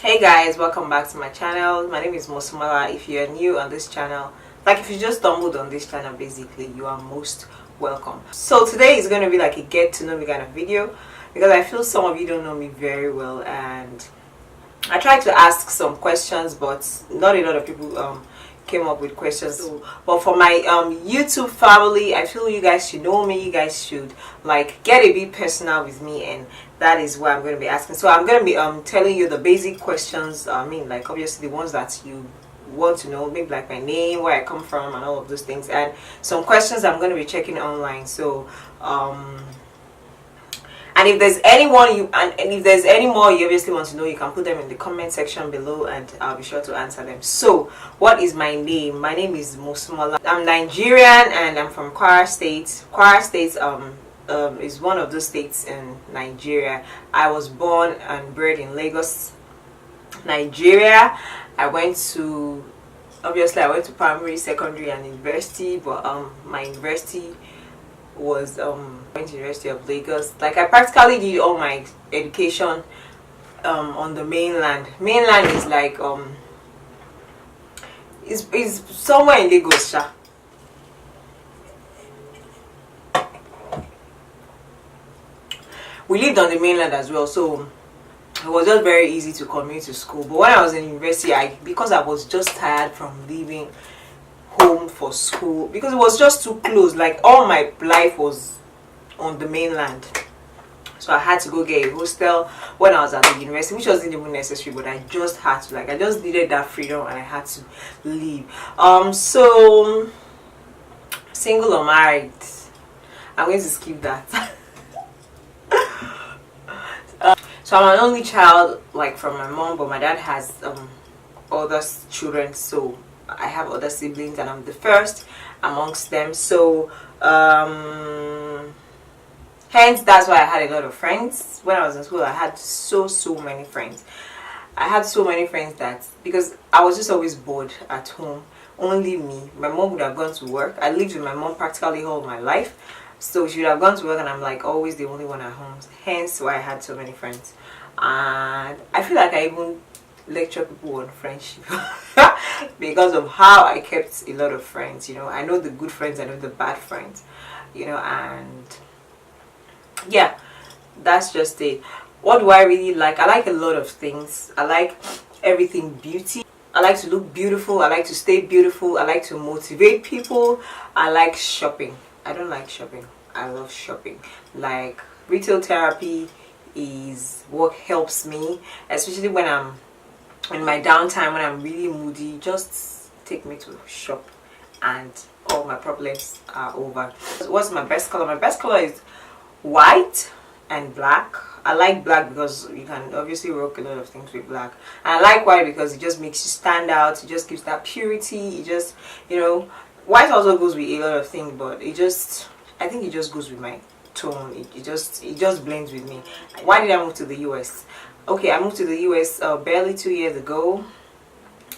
Hey guys, welcome back to my channel. My name is Mosumala. If you're new on this channel, like if you just stumbled on this channel, basically you are most welcome. So today is going to be like a get to know me kind of video, because I feel some of you don't know me very well, and I tried to ask some questions but not a lot of people came up with questions. But for my YouTube family, I feel you guys should know me. You guys should like get a bit personal with me, and that is what I'm going to be asking. So I'm going to be telling you the basic questions. I mean, like obviously the ones that you want to know, maybe like my name, where I come from, and all of those things, and some questions I'm going to be checking online. So and if there's anyone and if there's any more you obviously want to know, you can put them in the comment section below and I'll be sure to answer them. So what is my name? My name is Mosumala. I'm Nigerian and I'm from Kwara State. Kwara State is one of those states in Nigeria. I was born and bred in Lagos, Nigeria. I went to primary, secondary and university, but my university was went to University of Lagos. Like I practically did all my education on the mainland. Mainland is like is somewhere in Lagos. We lived on the mainland as well, so it was just very easy to commute to school. But when I was in university, because I was just tired from leaving home for school, because it was just too close, like all my life was on the mainland, so I had to go get a hostel when I was at the university, which wasn't even necessary, but I just had to, like I just needed that freedom and I had to leave. So single or married, I'm going to skip that. So I'm an only child, like from my mom, but my dad has other children, so I have other siblings and I'm the first amongst them. So hence that's why I had a lot of friends. When I was in school, I had so many friends. I had so many friends that, because I was just always bored at home, only me. My mom would have gone to work. I lived with my mom practically all my life, so she would have gone to work and I'm like always the only one at home. Hence why I had so many friends. And I feel like I even lecture people on friendship because of how I kept a lot of friends. You know, I know the good friends, I know the bad friends, you know, and yeah, that's just it. What do I really like? I like a lot of things. I like everything beauty. I like to look beautiful. I like to stay beautiful. I like to motivate people. I like shopping. I don't like shopping. I love shopping. Like retail therapy is what helps me, especially when I'm in my downtime, when I'm really moody. Just take me to shop and all my problems are over. What's my best color? My best color is white and black. I like black because you can obviously rock a lot of things with black, and I like white because it just makes you stand out. It just gives that purity. It just, you know, white also goes with a lot of things, but I think it just goes with my tone. It just blends with me. Why did I move to the US? Okay, I moved to the US barely 2 years ago,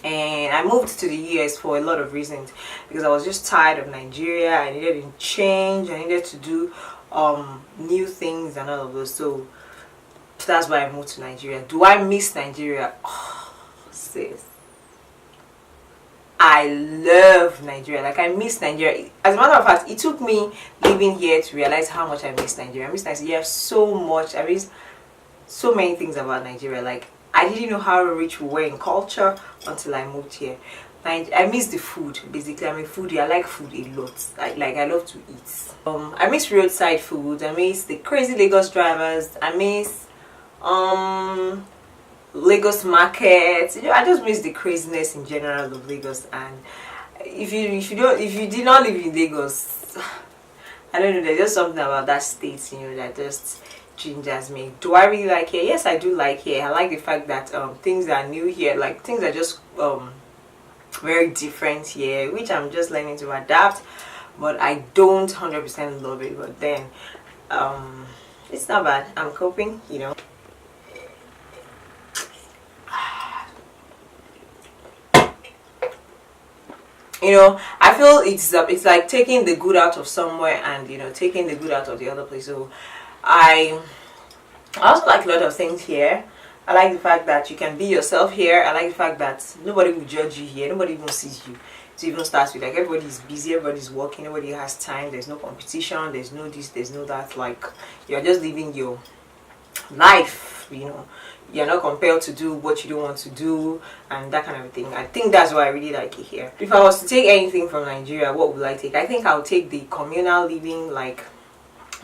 and I moved to the US for a lot of reasons, because I was just tired of Nigeria. I needed to change. I needed to do new things and all of those. So that's why I moved to Nigeria. Do I miss Nigeria? Oh, sis, I love Nigeria. Like I miss Nigeria. As a matter of fact, it took me living here to realize how much I miss Nigeria. I miss Nigeria so much. I miss so many things about Nigeria. Like I didn't know how rich we were in culture until I moved here. I miss the food. Basically, I'm a foodie. I like food a lot. I love to eat. I miss roadside food. I miss the crazy Lagos drivers. I miss Lagos markets. You know, I just miss the craziness in general of Lagos. And if you did not live in Lagos, I don't know, there's just something about that state, you know, that just gingers me. Do I really like here? Yes, I do like here. I like the fact that things are new here. Like things are just very different here, which I'm just learning to adapt. But I don't 100% love it. But then it's not bad. I'm coping, you know. You know, I feel it's like taking the good out of somewhere and, you know, taking the good out of the other place. So I also like a lot of things here. I like the fact that you can be yourself here. I like the fact that nobody will judge you here. Nobody even sees you. To even start with, like, everybody's busy, everybody's working, nobody has time. There's no competition. There's no this. There's no that. Like, you're just living your life. You know, you're not compelled to do what you don't want to do and that kind of thing. I think that's why I really like it here. If I was to take anything from Nigeria, what would I take? I think I would take the communal living. Like,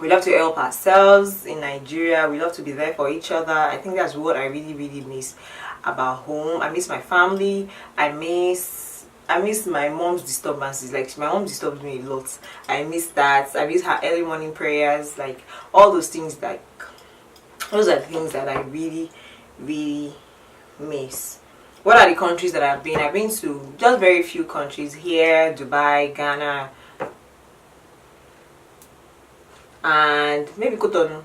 we love to help ourselves in Nigeria. We love to be there for each other. I think that's what I really, really miss about home. I miss my family. I miss my mom's disturbances. Like, my mom disturbs me a lot. I miss that. I miss her early morning prayers. Like, all those things. Like, those are the things that I really, really miss. What are the countries that I've been? I've been to just very few countries here: Dubai, Ghana, and maybe Cotonou.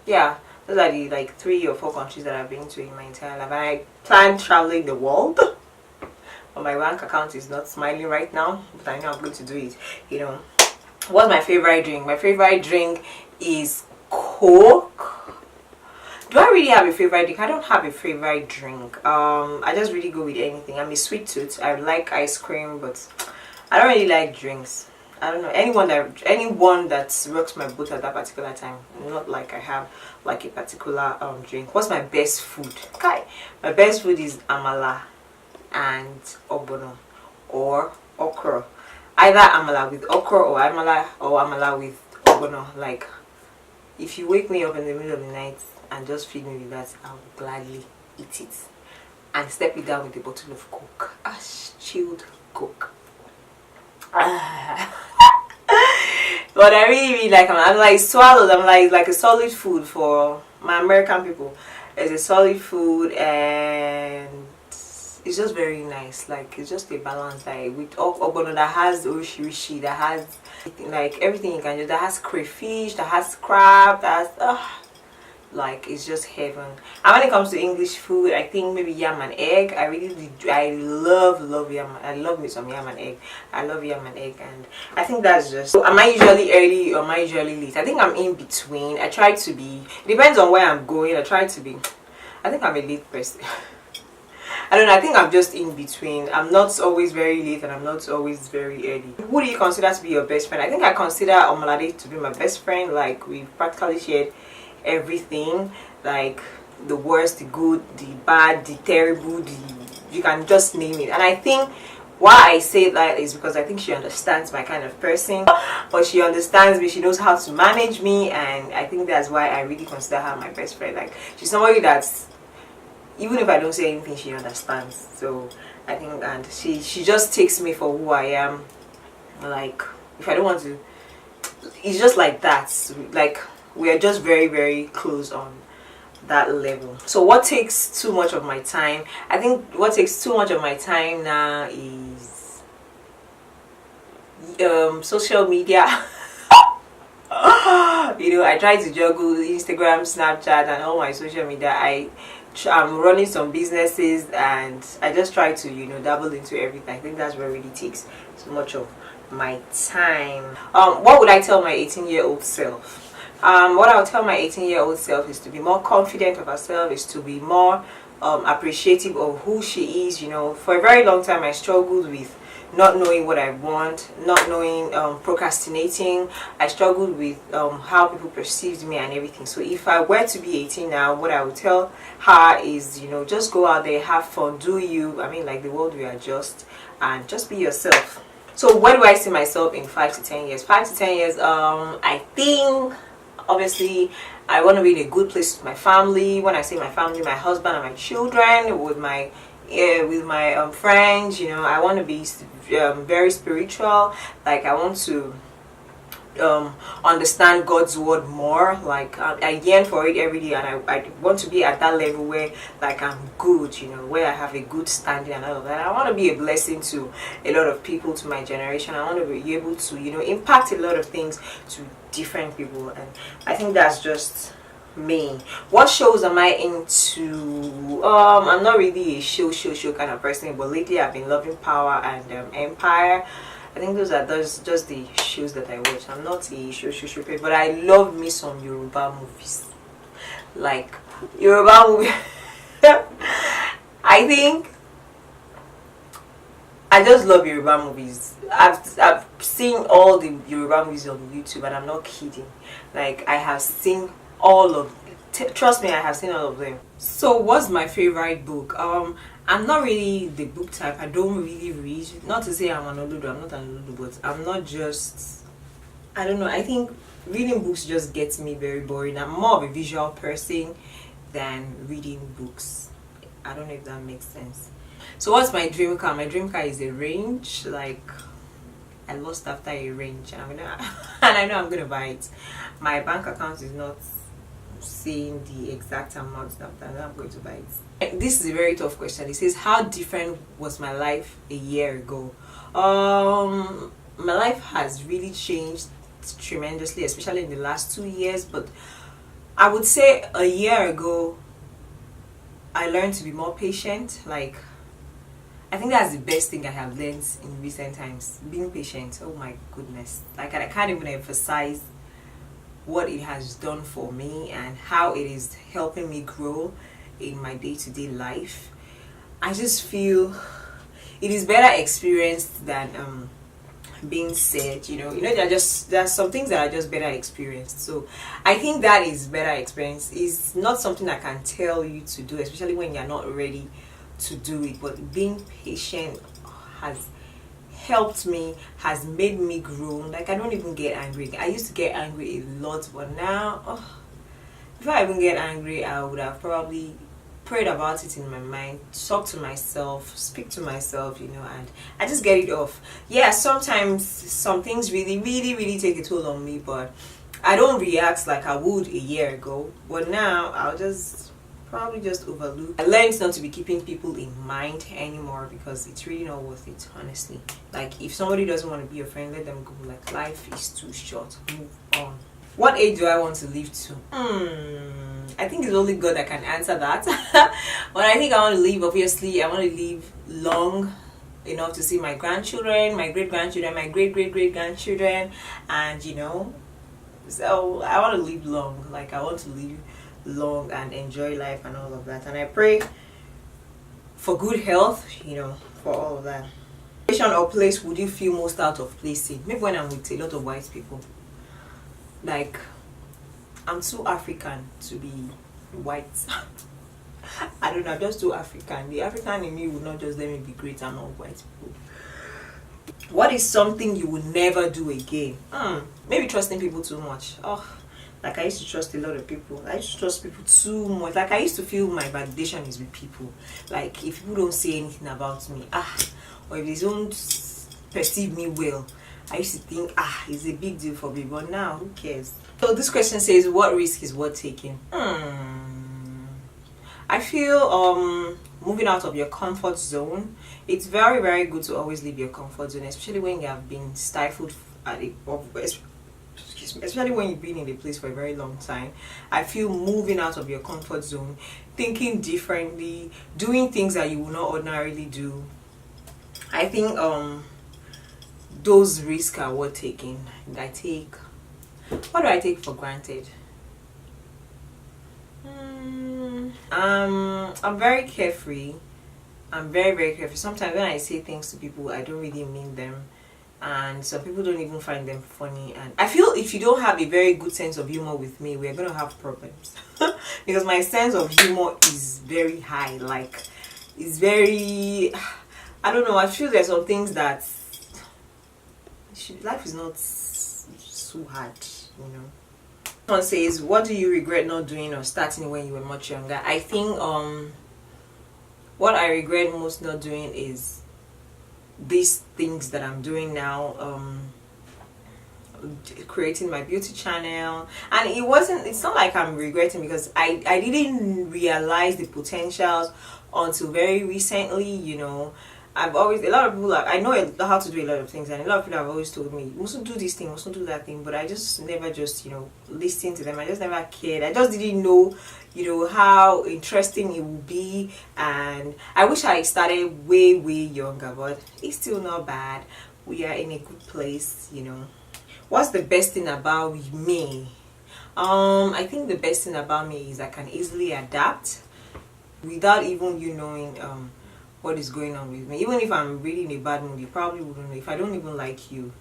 Yeah, those are the like 3 or 4 countries that I've been to in my entire life. And I plan traveling the world. But my bank account is not smiling right now, but I know I'm going to do it. You know, what's my favorite drink? My favorite drink is Coke. Do I really have a favorite drink? I don't have a favorite drink. I just really go with anything. I'm a sweet tooth. I like ice cream, but I don't really like drinks. I don't know, anyone that rocks my boat at that particular time. Not like I have like a particular drink. What's my best food? Okay, my best food is amala and ogbono or okra. Either amala with okra or amala with ogbono. Like, if you wake me up in the middle of the night and just feed me with that, I'll gladly eat it and step it down with a bottle of Coke. Chilled Coke. But I really, really like them. I'm like swallowed. I'm like a solid food for my American people. It's a solid food and it's just very nice. Like, it's just a balanced diet with ogbono that has oshirishi, that has like everything you can do. That has crayfish, that has crab, that has like, it's just heaven. And when it comes to English food, I think maybe yam and egg. I love yam. I love me some yam and egg. I love yam and egg, and I think that's just. So am I usually early or am I usually late? I think I'm in between. I try to be. It depends on where I'm going. I try to be. I think I'm a late person. I don't know, I think I'm just in between. I'm not always very late and I'm not always very early. Who do you consider to be your best friend? I think I consider Omalade to be my best friend. Like, we've practically shared everything, like the worst, the good, the bad, the terrible, you can just name it. And I think why I say that is because I think she understands my kind of person, but she understands me, she knows how to manage me, and I think that's why I really consider her my best friend. Like, she's somebody that's, even if I don't say anything, she understands. So I think, and she just takes me for who I am. Like, if I don't want to, it's just like that. Like, we are just very, very close on that level. So what takes too much of my time? I think what takes too much of my time now is social media. You know, I try to juggle Instagram, Snapchat, and all my social media. I'm running some businesses and I just try to, you know, dabble into everything. I think that's what really takes so much of my time. What would I tell my 18-year-old self? What I would tell my 18-year-old self is to be more confident of herself, is to be more appreciative of who she is. You know, for a very long time I struggled with not knowing what I want, not knowing, procrastinating. I struggled with how people perceived me and everything. So if I were to be 18 now, what I would tell her is, you know, just go out there, have fun, do you. I mean, like, the world will adjust, and just be yourself. So where do I see myself in 5 to 10 years? 5 to 10 years, I think, obviously, I want to be in a good place with my family. When I say my family, my husband and my children, with my friends. You know, I want to be very spiritual. Like, I want to understand God's word more. Like, I yearn for it every day, and I want to be at that level where, like, I'm good, you know, where I have a good standing and all of that. I want to be a blessing to a lot of people, to my generation. I want to be able to, you know, impact a lot of things to different people, and I think that's just me. What shows am I into? I'm not really a show kind of person, but lately I've been loving Power and Empire. I think those are just the shows that I watch. I'm not a show person, but I love me some Yoruba movies. Like, Yoruba movie. I think I just love Yoruba movies. I've seen all the Yoruba movies on YouTube, and I'm not kidding. Like, I have seen all of trust me, I have seen all of them. So what's my favorite book? I'm not really the book type. I don't really read. Not to say I'm an Oludu, I'm not an Oludu, but I'm not just, I don't know, I think reading books just gets me very boring. I'm more of a visual person than reading books. I don't know if that makes sense. So what's my dream car? My dream car is a Range. Like, I lost after a Range, and and I know I'm gonna buy it. My bank account is not saying the exact amount that I'm going to buy it. This is a very tough question. It says, how different was my life a year ago? My life has really changed tremendously, especially in the last 2 years. But I would say a year ago, I learned to be more patient. Like, I think that's the best thing I have learned in recent times. Being patient. Oh my goodness. Like, I can't even emphasize what it has done for me and how it is helping me grow in my day-to-day life. I just feel it is better experienced than being said. You know, there are some things that are just better experienced. So I think that is better experience. It's not something I can tell you to do, especially when you're not ready to do it. But being patient has helped me, has made me grow. Like, I don't even get angry. I used to get angry a lot, but now, before I even get angry, I would have probably prayed about it in my mind, talk to myself, speak to myself, you know, and I just get it off. Yeah, sometimes some things really take a toll on me, but I don't react like I would a year ago. But now I'll just probably just overlook. I learned not to be keeping people in mind anymore, because it's really not worth it, honestly. Like, if somebody doesn't want to be your friend, let them go. Like, life is too short. Move on. What age do I want to live to? I think it's only God that can answer that. But I think I want to live, obviously, I want to live long enough to see my grandchildren, my great-grandchildren, my great-great-great-grandchildren, and, you know, so I want to live long. Like, I want to live long and enjoy life and all of that. And I pray for good health, you know, for all of that. Situation or place would you feel most out of place in? Maybe when I'm with a lot of white people. Like, I'm too African to be white. I don't know, I'm just too African. The African in me would not just let me be great among white people. What is something you would never do again? Maybe trusting people too much. Like, I used to trust a lot of people. I used to trust people too much. Like, I used to feel my validation is with people. Like, if people don't say anything about me, or if they don't perceive me well, I used to think, it's a big deal for me. But now, who cares? So this question says, what risk is worth taking? I feel moving out of your comfort zone. It's very good to always leave your comfort zone, especially when you have been stifled especially when you've been in a place for a very long time. I feel moving out of your comfort zone, thinking differently, doing things that you would not ordinarily do, I think those risks are worth taking. What do I take for granted? I'm very carefree. I'm very carefree. Sometimes when I say things to people, I don't really mean them, and some people don't even find them funny. And I feel if you don't have a very good sense of humor with me, we're gonna have problems. Because my sense of humor is very high. Like, it's very, I don't know, I feel there's some things that life is not so hard, you know. Someone says, what do you regret not doing or starting when you were much younger? I think what I regret most not doing is these things that I'm doing now, creating my beauty channel. And it's not like I'm regretting, because I didn't realize the potentials until very recently, you know. A lot of people, I know how to do a lot of things, and a lot of people have always told me, you mustn't do this thing, you mustn't do that thing, but I just never you know, listened to them. I just never cared. I just didn't know, you know, how interesting it would be, and I wish I started way younger, but it's still not bad. We are in a good place, you know. What's the best thing about me? I think the best thing about me is I can easily adapt without even you knowing what is going on with me. Even if I'm really in a bad mood, you probably wouldn't know. If I don't even like you,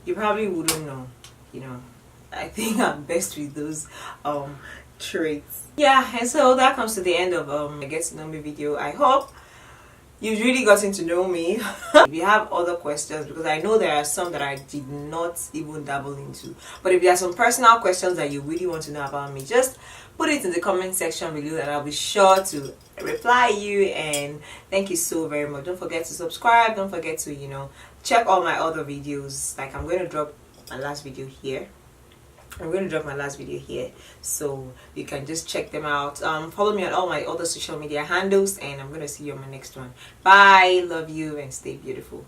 you probably wouldn't know. You know, I think I'm best with those traits. Yeah, and so that comes to the end of a get to know me video. I hope you've really gotten to know me. If you have other questions, because I know there are some that I did not even dabble into, but if there are some personal questions that you really want to know about me, just put it in the comment section below and I'll be sure to reply you. And thank you so very much. Don't forget to subscribe. Don't forget to, you know, check all my other videos. Like, I'm going to drop my last video here. So you can just check them out. Follow me on all my other social media handles, and I'm going to see you on my next one. Bye. Love you and stay beautiful.